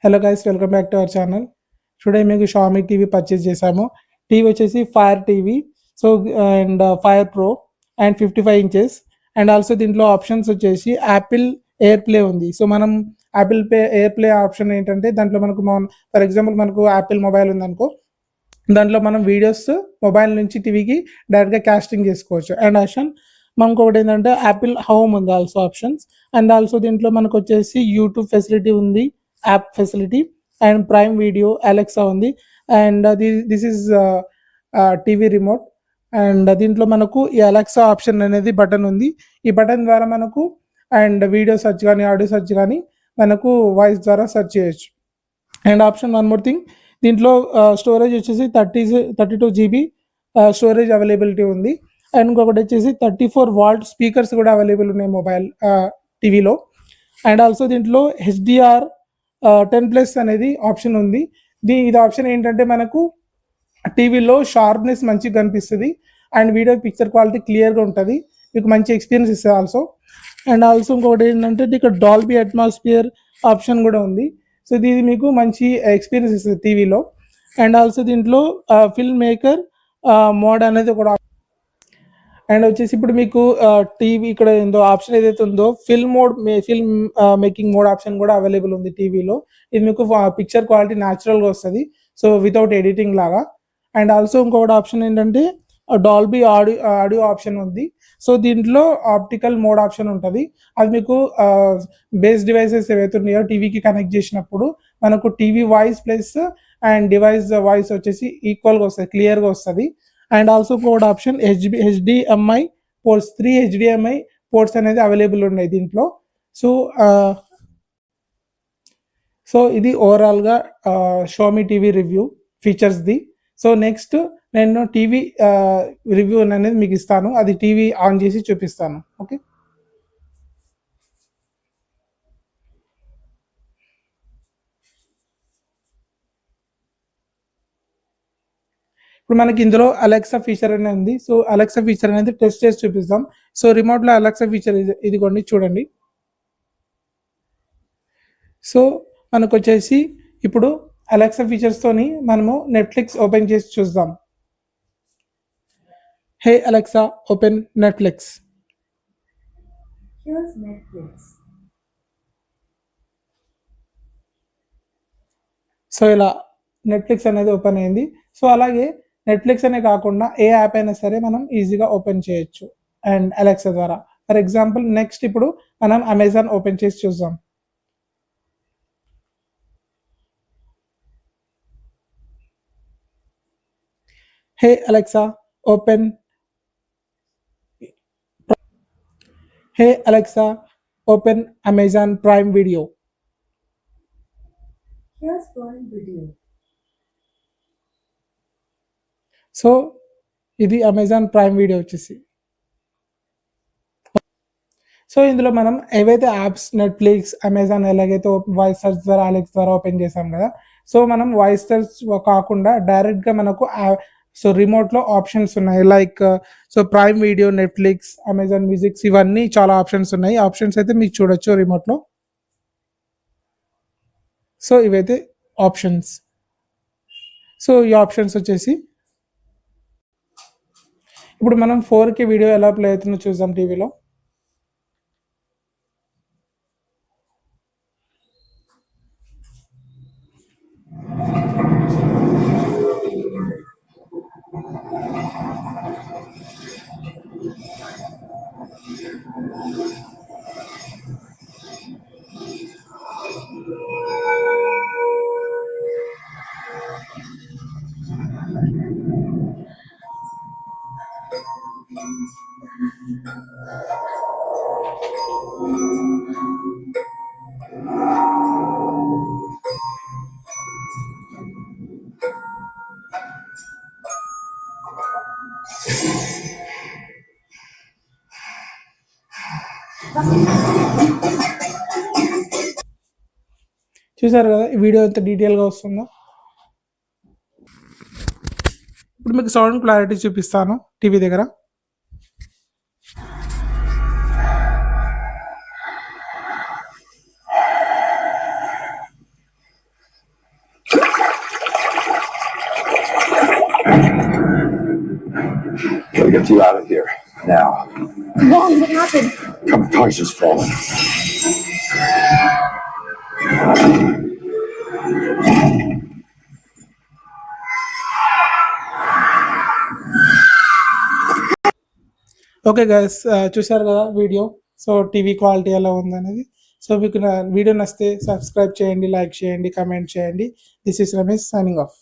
Hello guys, welcome back to our channel. Today మీకు Xiaomi TV purchase చేసాము. TV వచ్చేసి fire TV, so and fire pro and 55 inches. And also దీంట్లో options వచ్చేసి Apple air play ఉంది. So మనం Apple air play option ఏంటంటే దాంట్లో మనకు ఫర్ ఎగ్జాంపుల్ మనకు యాపిల్ మొబైల్ ఉందనుకో, దాంట్లో మనం వీడియోస్ మొబైల్ నుంచి టీవీకి డైరెక్ట్గా కాస్టింగ్ చేసుకోవచ్చు. అండ్ ఆప్షన్ మనకు ఒకటి ఏంటంటే యాపిల్ హోమ్ ఉంది ఆల్సో ఆప్షన్స్. అండ్ ఆల్సో దీంట్లో మనకు వచ్చేసి యూట్యూబ్ ఫెసిలిటీ ఉంది, app facility and Prime Video, Alexa ఉంది. And this is TV remote. అండ్ దీంట్లో మనకు ఈ అలెక్సా ఆప్షన్ అనేది బటన్ ఉంది. ఈ బటన్ ద్వారా మనకు అండ్ వీడియో సెర్చ్ కానీ ఆడియో సెర్చ్ కానీ మనకు వాయిస్ ద్వారా సెర్చ్ చేయొచ్చు. And option one more thing, దీంట్లో స్టోరేజ్ వచ్చేసి 32 GB స్టోరేజ్ అవైలబిలిటీ ఉంది. అండ్ ఇంకొకటి వచ్చేసి 34 వాల్ట్ స్పీకర్స్ కూడా అవైలబుల్ ఉన్నాయి మొబైల్ టీవీలో. అండ్ ఆల్సో దీంట్లో HDR 10+ అనేది ఆప్షన్ ఉంది. ఇది ఆప్షన్ ఏంటంటే మనకు టీవీలో షార్ప్నెస్ మంచిగా కనిపిస్తుంది అండ్ వీడియో పిక్చర్ క్వాలిటీ క్లియర్గా ఉంటుంది, మీకు మంచి ఎక్స్పీరియన్స్ ఇస్తుంది ఆల్సో. అండ్ ఆల్సో ఇంకొకటి ఏంటంటే ఇక్కడ డాల్బీ అట్మాస్ఫియర్ ఆప్షన్ కూడా ఉంది. సో ఇది మీకు మంచి ఎక్స్పీరియన్స్ ఇస్తుంది టీవీలో. అండ్ ఆల్సో దీంట్లో ఫిల్మ్ మేకర్ మోడ్ అనేది ఒక. అండ్ వచ్చేసి ఇప్పుడు మీకు టీవీ ఇక్కడ ఏందో ఆప్షన్ ఏదైతే ఉందో ఫిల్మ్ మేకింగ్ మోడ్ ఆప్షన్ కూడా అవైలబుల్ ఉంది టీవీలో. ఇది మీకు పిక్చర్ క్వాలిటీ న్యాచురల్గా వస్తుంది, సో వితౌట్ ఎడిటింగ్ లాగా. అండ్ ఆల్సో ఇంకొకటి ఆప్షన్ ఏంటంటే డాల్బీ ఆడియో ఆప్షన్ ఉంది. సో దీంట్లో ఆప్టికల్ మోడ్ ఆప్షన్ ఉంటుంది. అది మీకు బేస్ డివైసెస్ ఏవైతే ఉన్నాయో టీవీకి కనెక్ట్ చేసినప్పుడు మనకు TV voice plus and device voice వచ్చేసి ఈక్వల్గా వస్తుంది, క్లియర్గా వస్తుంది. And also code option HDMI ports, 3 HDMI ports అనేది అవైలబుల్ ఉన్నాయి దీంట్లో. సో ఇది ఓవరాల్గా షామీ టీవీ రివ్యూ ఫీచర్స్ది. సో నెక్స్ట్ నేను టీవీ రివ్యూ అనేది మీకు ఇస్తాను, అది టీవీ ఆన్ చేసి చూపిస్తాను. ఓకే, ఇప్పుడు మనకి ఇందులో అలెక్సా ఫీచర్ అనేది ఉంది. సో అలెక్సా ఫీచర్ అనేది టెస్ట్ చేసి చూపిస్తాం. సో రిమోట్లో అలెక్సా ఫీచర్ ఇదిగోండి, చూడండి. సో మనకు వచ్చేసి ఇప్పుడు అలెక్సా ఫీచర్స్తోని మనము నెట్ఫ్లిక్స్ ఓపెన్ చేసి చూద్దాం. హే అలెక్సా, ఓపెన్ నెట్ఫ్లిక్స్. సో ఇలా నెట్ఫ్లిక్స్ అనేది ఓపెన్ అయింది. సో అలాగే నెట్ఫ్లిక్స్ అనే కాకుండా ఏ యాప్ అయినా సరే మనం ఈజీగా ఓపెన్ చేయొచ్చు అండ్ అలెక్సా ద్వారా. ఫర్ ఎగ్జాంపుల్ నెక్స్ట్ ఇప్పుడు మనం అమెజాన్ ఓపెన్ చేసి చూద్దాం. హే అలెక్సా, ఓపెన్. హే Alexa, open Amazon prime video. So ఇది అమెజాన్ ప్రైమ్ వీడియో వచ్చేసి. సో ఇందులో మనం ఏవైతే యాప్స్ నెట్ఫ్లిక్స్, అమెజాన్ ఎలాగైతే వాయిస్ సెర్చ్ ద్వారా అలెక్స్ ద్వారా ఓపెన్ చేసాం కదా, సో మనం వాయిస్ సెర్చ్ కాకుండా డైరెక్ట్గా మనకు సో రిమోట్లో ఆప్షన్స్ ఉన్నాయి. Like so prime video, Netflix, Amazon musics, ఇవన్నీ చాలా ఆప్షన్స్ ఉన్నాయి. ఆప్షన్స్ అయితే మీకు చూడొచ్చు రిమోట్లో. సో ఇవైతే ఆప్షన్స్. సో ఈ ఆప్షన్స్ వచ్చేసి ఇప్పుడు మనం 4K వీడియో ఎలా ప్లే అవుతుందో చూద్దాం టీవీలో. చూసారు కదా ఈ వీడియో ఎంత డీటెయిల్గా వస్తుందో. ఇప్పుడు మీకు సౌండ్ క్లారిటీ చూపిస్తాను టీవీ దగ్గర. Gotta get you out of here now. Mom, what happened? Come, car's just falling. Okay guys, చూసారు కదా వీడియో. సో టీవీ క్వాలిటీ ఎలా ఉందనేది. సో మీకు నా వీడియో నచ్చితే సబ్స్క్రైబ్ చేయండి, లైక్ చేయండి, కమెంట్ చేయండి. This is Ramesh signing off.